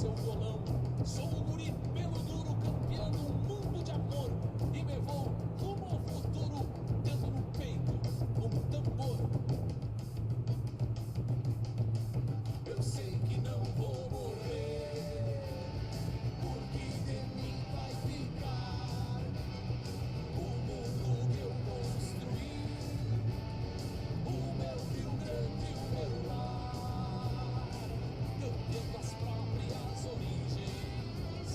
seu violão. Sou o guri pelo duro, campeando um mundo de amor. E me vou rumo ao futuro, tendo no peito um tambor. Eu sei que não vou morrer, porque de mim vai ficar o mundo que eu construí, o meu Rio Grande, o meu lar. Campeando as próprias origens,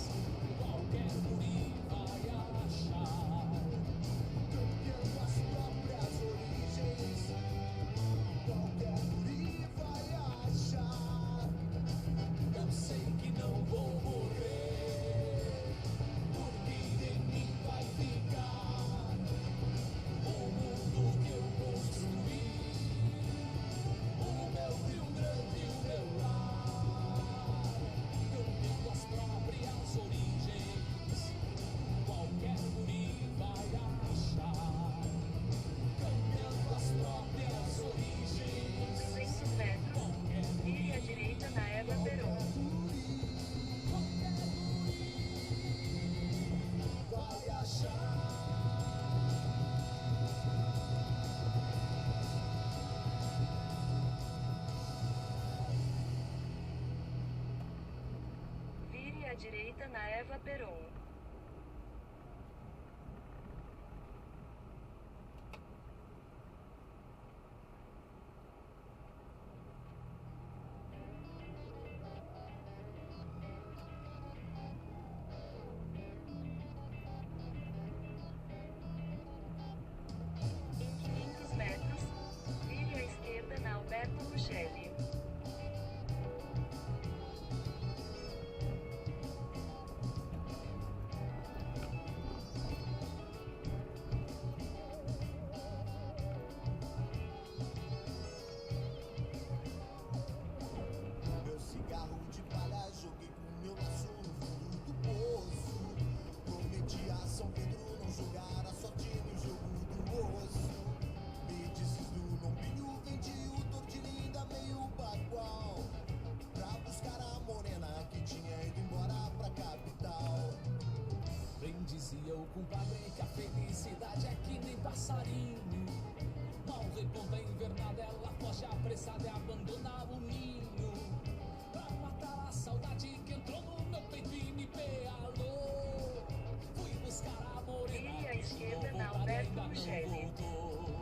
qualquer guri vai achar. Campeando as próprias origens, qualquer guri vai achar. Eu sei que não vou morrer, porque de mim vai ficar o mundo que eu construí, o meu Rio Grande, o meu lar. Campeando as próprias origens, qualquer guri vai achar. Campeando as próprias origens, 200 metros, qualquer vire à direita na Eva Peron. vai achar. Vire à direita na Eva Peron. Em 500 metros, vire à esquerda na Alberto Ruchelli. Meu cigarro de palha joguei com meu laço no fundo do poço. Prometi a São Pedro não jogar a sorte no jogo do osso. Me dizes do lombinho, vendi o tortilhinho meio bagual pra buscar a morena que tinha ido embora pra capital. Bem dizia o compadre que a felicidade é que nem passarinho. Mal reponta a invernada, ela foge apressada e abandona o ninho. Pra matar a saudade que entrou no meu peito e me pealou. Fui buscar a morena Vire à que esquerda chegou na voltada, Alberto ainda não Ruchelli. voltou.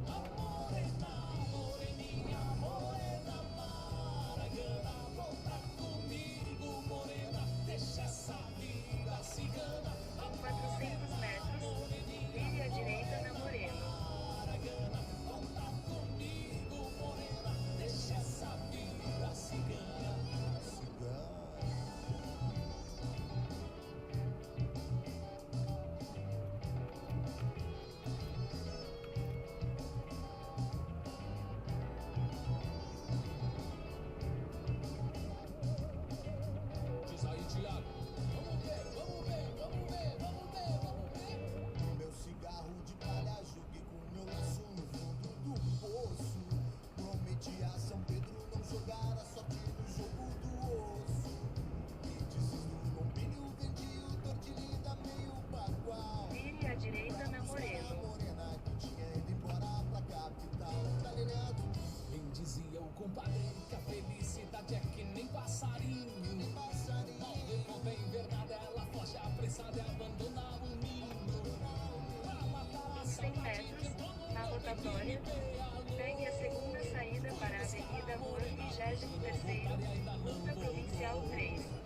A morena, moreninha, morena maragana, volta comigo, morena, deixa essa vida cigana. Em 400 metros, vire à direita na Moreno. Maragana, volta comigo, morena, deixa essa vida cigana. Diz aí, Thiago. Vamos ver, vamos ver, vamos ver, vamos ver, vamos ver. Meu cigarro de palha joguei com meu laço no fundo do poço. Prometi a São Pedro não jogar a sorte no jogo do osso. Me dizes do lombinho, vendi o tortilhinho meio bagual. Vire à direita na A Moreno. morena que tinha ido embora pra capital. Tá ligado? Bem dizia o compadre que a felicidade é que nem passarinho. Passarinho. Mal reconta a invernada, ela foge apressada e abandona o ninho. Pra matar a 100 saudade que metros, entrou no na meu peito e rotatória, me pealou. pegue a segunda saída para a Avenida Amor 23º, Ruta Provincial 3.